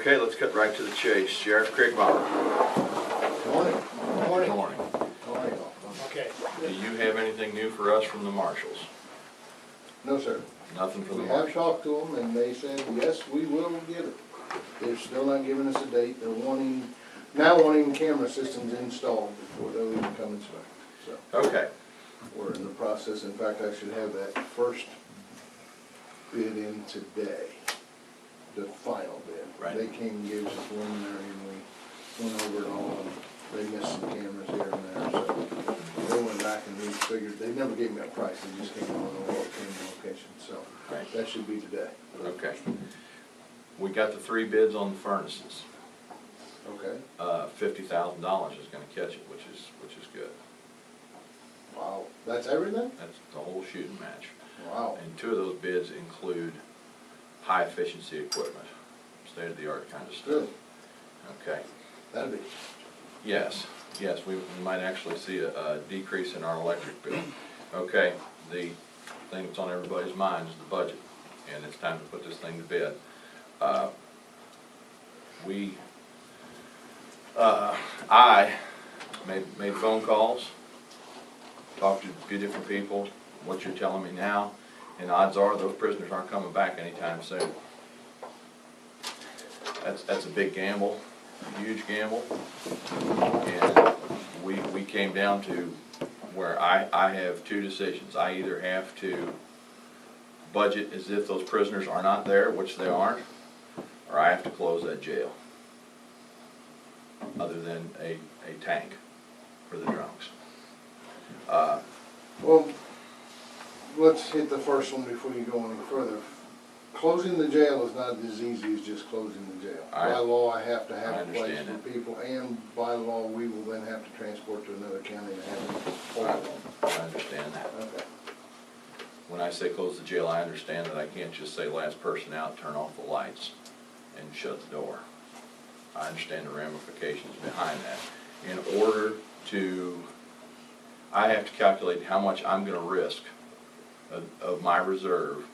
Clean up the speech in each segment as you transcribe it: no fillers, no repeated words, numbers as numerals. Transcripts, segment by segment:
Okay, let's cut right to the chase. Sheriff Krigbaum. Good morning. Good morning. How are you? Okay. Do you have anything new for us from the marshals? No, sir. Nothing from the We have marshals? talked to them, and they said, yes, we will get it. They're still not giving us a date. They're now wanting camera systems installed before they'll even come inspect. So Okay, we're in the process. In fact, I should have that first bid in today, the final bid. Right. They came and gave us a preliminary, and we went over it all, and they missed some cameras here and there, so they went back and refigured. They never gave me a price, they just gave me an location, so right, that should be today. okay. We got the 3 bids on the furnaces. Okay. $50,000 is gonna catch it, which is good. Wow, that's everything? That's the whole shooting match. Wow. And 2 of those bids include high efficiency equipment, state-of-the-art kind of stuff. Good. Okay. That'd be, Yes, we might actually see a decrease in our electric bill. Okay, the thing that's on everybody's mind is the budget, and it's time to put this thing to bed. I made phone calls, talked to a few different people, what you're telling me now, and odds are those prisoners aren't coming back anytime soon. That's a big gamble, a huge gamble, and we came down to where I have 2 decisions. I either have to budget as if those prisoners are not there, which they aren't, or I have to close that jail, other than a tank for the drunks. well, let's hit the first one before you go any further. Closing the jail is not as easy as just closing the jail. By law, I have to have a place for people, and by law, we will then have to transport to another county and have them hold them. I understand that. Okay. When I say close the jail, I understand that I can't just say last person out, turn off the lights, and shut the door. I understand the ramifications behind that. In order to, I have to calculate how much I'm going to risk of my reserve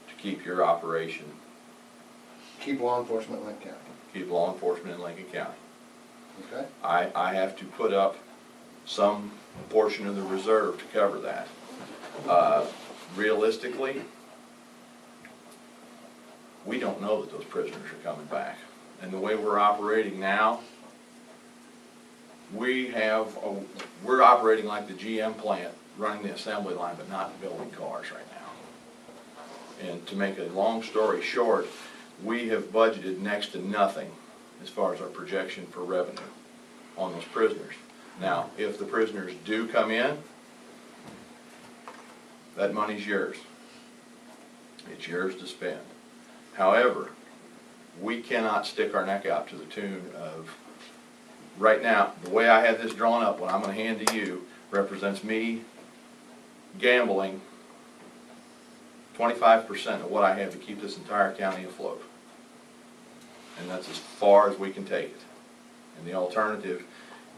to keep your operation, Keep law enforcement in Linc County. keep law enforcement in Lincoln County. Okay? I have to put up some portion of the reserve to cover that. Realistically, we don't know that those prisoners are coming back. And the way we're operating now, we're operating like the GM plant, running the assembly line, but not building cars right now. And to make a long story short, we have budgeted next to nothing as far as our projection for revenue on those prisoners. Now, if the prisoners do come in, that money's yours. It's yours to spend. However, we cannot stick our neck out to the tune of, right now, the way I had this drawn up, what I'm going to hand to you, represents me gambling 25% of what I have to keep this entire county afloat. And that's as far as we can take it. And the alternative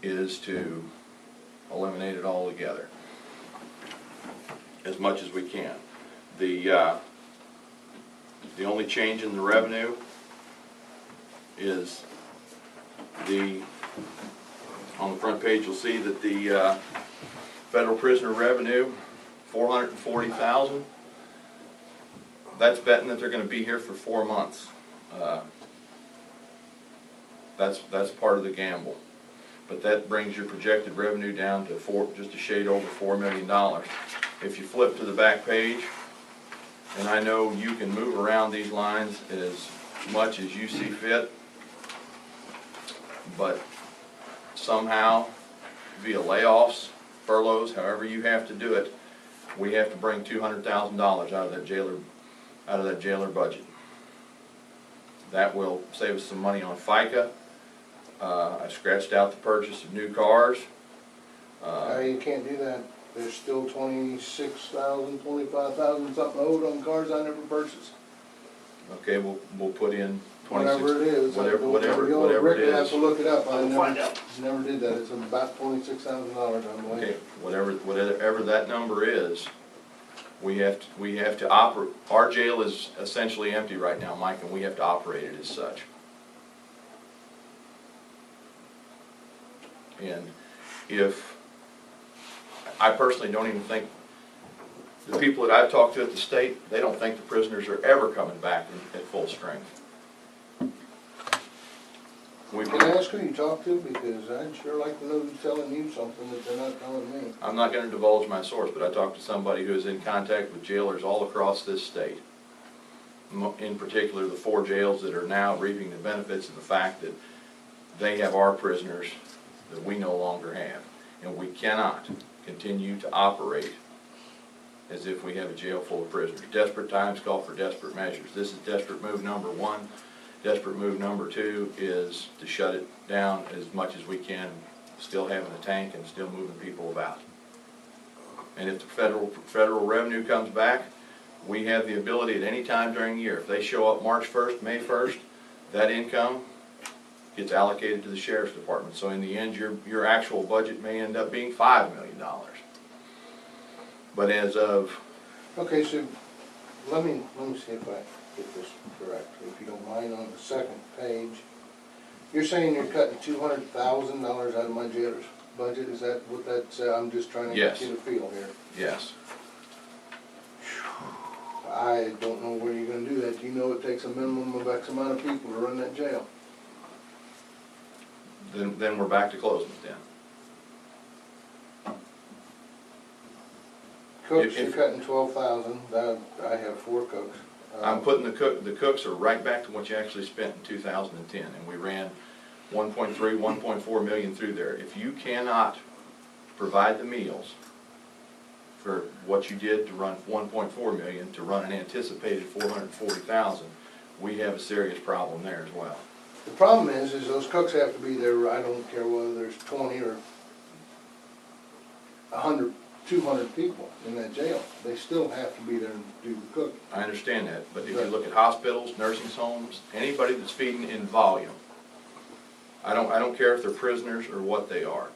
is to eliminate it altogether, as much as we can. The only change in the revenue is on the front page you'll see that the federal prisoner revenue, $440,000. That's betting that they're going to be here for 4 months. That's part of the gamble. But that brings your projected revenue down to just a shade over $4 million. If you flip to the back page, and I know you can move around these lines as much as you see fit, but somehow, via layoffs, furloughs, however you have to do it, we have to bring $200,000 out of that jailer budget. That will save us some money on FICA. I scratched out the purchase of new cars. You can't do that. There's still 26,000, 25,000 something owed on cars I never purchased. Okay, we'll put in 26. Whatever it is. Whatever Rick it would have is. to look it up. I Find out. never did that. It's about $26,000, I believe. Okay, whatever that number is, we have to operate. Our jail is essentially empty right now, Mike, and we have to operate it as such. And if, I personally don't even think, the people that I've talked to at the state, they don't think the prisoners are ever coming back at full strength. Can I ask who you talked to? Because I'd sure like to know who's telling you something that they're not telling me. I'm not gonna divulge my source, but I talked to somebody who is in contact with jailers all across this state. In particular, the 4 jails that are now reaping the benefits of the fact that they have our prisoners that we no longer have. And we cannot continue to operate as if we have a jail full of prisoners. Desperate times call for desperate measures. This is desperate move number 1. Desperate move number 2 is to shut it down as much as we can, still having a tank and still moving people about. And if the federal revenue comes back, we have the ability at any time during the year. If they show up March 1st, May 1st, that income gets allocated to the Sheriff's Department. So in the end, your actual budget may end up being $5 million. But as of... Okay, so let me see if I get this correct, if you don't mind, on the second page. You're saying you're cutting $200,000 out of my jailer's budget? Is that what that's, I'm just trying to Yes. get a feel here. Yes. I don't know where you're gonna do that. You know it takes a minimum of X amount of people to run that jail. Then we're back to closing it then. Cooks, you're cutting 12,000. I have 4 cooks. I'm putting the cooks are right back to what you actually spent in 2010, and we ran 1.3, 1.4 million through there. If you cannot provide the meals for what you did to run 1.4 million to run an anticipated 440,000, we have a serious problem there as well. The problem is those cooks have to be there. I don't care whether there's 20 or 100, 200 people in that jail. They still have to be there and do the cooking. I understand that, but if you look at hospitals, nursing homes, anybody that's feeding in volume, I don't care if they're prisoners or what they are.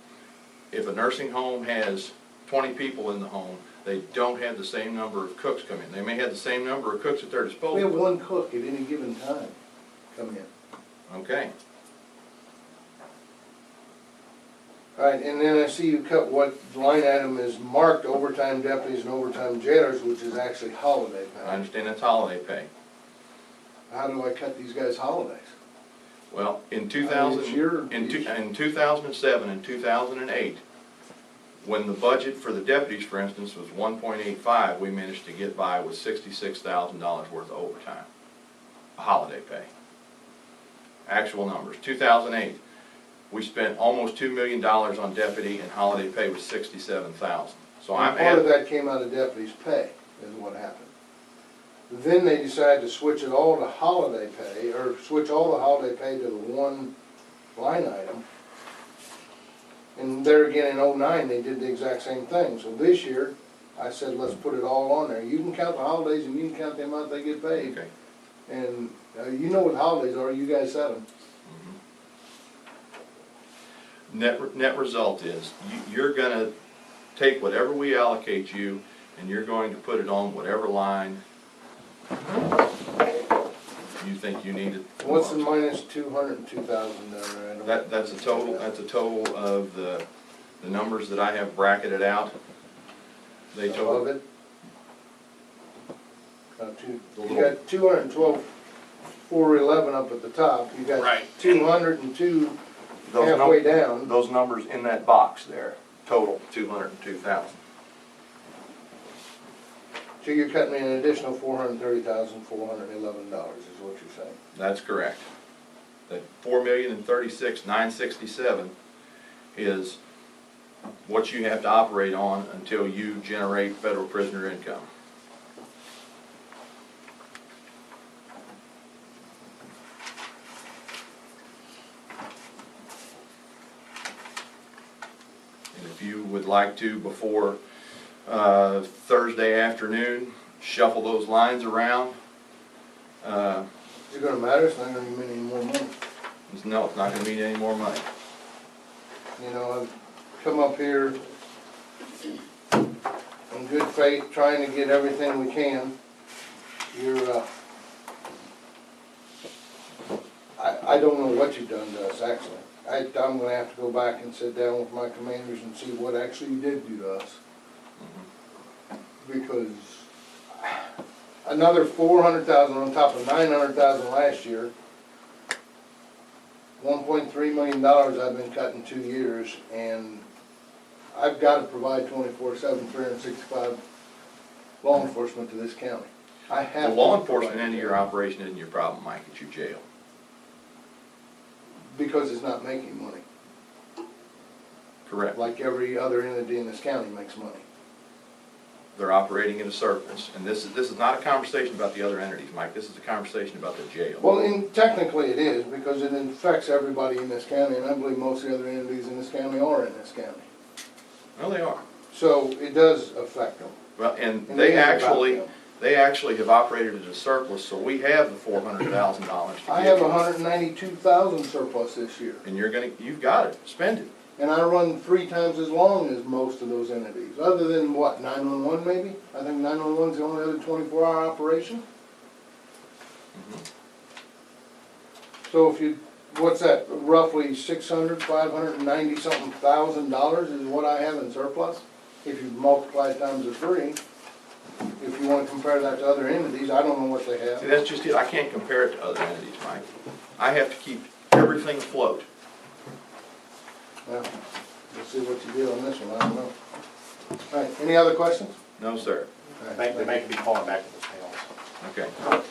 If a nursing home has 20 people in the home, they don't have the same number of cooks come in. They may have the same number of cooks at their disposal. We have 1 cook at any given time come in. Okay. All right, and then I see you cut what line item is marked overtime deputies and overtime jailers, which is actually holiday I pay. understand that's holiday pay. How do I cut these guys' holidays? Well, in it's 2007 and 2008, when the budget for the deputies, for instance, was 1.85, we managed to get by with $66,000 worth of overtime, holiday pay. Actual numbers. 2008, we spent almost $2 million on deputy, and holiday pay was $67,000. So And part of that came out of deputies' pay, is what happened. Then they decided to switch it all to holiday pay, or switch all the holiday pay to the 1 line item. And there again in '09, they did the exact same thing. So this year, I said, let's put it all on there. You can count the holidays and you can count the amount they get paid. Okay. And you know what holidays are, you guys set them. Net result is you're going to take whatever we allocate you, and you're going to put it on whatever line you think you need it. What's the minus 202,000 there? That's a total. That's a total of the numbers that I have bracketed out. They total. Above it. You got 212, 411 up at the top. You got Right. 202 halfway down. Those numbers in that box there total 202,000. So you're cutting me an additional $430,411 is what you're saying. That's correct. That $4,036,967 is what you have to operate on until you generate federal prisoner income. And if you would like to, before Thursday afternoon, shuffle those lines around. Is it going to matter? It's not going to mean any more money. No, it's not going to mean any more money. You know, I've come up here in good faith, trying to get everything we can. You're, I don't know what you've done to us, actually. I'm gonna have to go back and sit down with my commanders and see what actually you did do to us. Because another 400,000 on top of 900,000 last year, $1.3 million I've been cut in 2 years, and I've got to provide 24/7, 365 law enforcement to this county. I have The law enforcement end of your operation isn't your problem, Mike, it's your jail. Because it's not making money. Correct. Like every other entity in this county makes money. They're operating at a surplus, and this is not a conversation about the other entities, Mike, this is a conversation about the jail. Well, technically it is, because it affects everybody in this county, and I believe most of the other entities in this county are in this county. Well, they are. So it does affect them. Well, and And they it is about actually, them. they actually have operated at a surplus, so we have the $400,000 to give I have you. 192,000 surplus this year, And you've got it, spend it. and I run 3 times as long as most of those entities, other than what, 911 maybe? I think 911's the only other 24-hour operation. So if you, what's that, roughly 600, 590 something thousand dollars is what I have in surplus? If you multiply it times the 3, if you want to compare that to other entities, I don't know what they See, have. that's just it, I can't compare it to other entities, Mike. I have to keep everything afloat. Well, we'll see what you do on this one, I don't know. All right, any other questions? No, sir. All right, They may be calling back to the sales.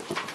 Okay.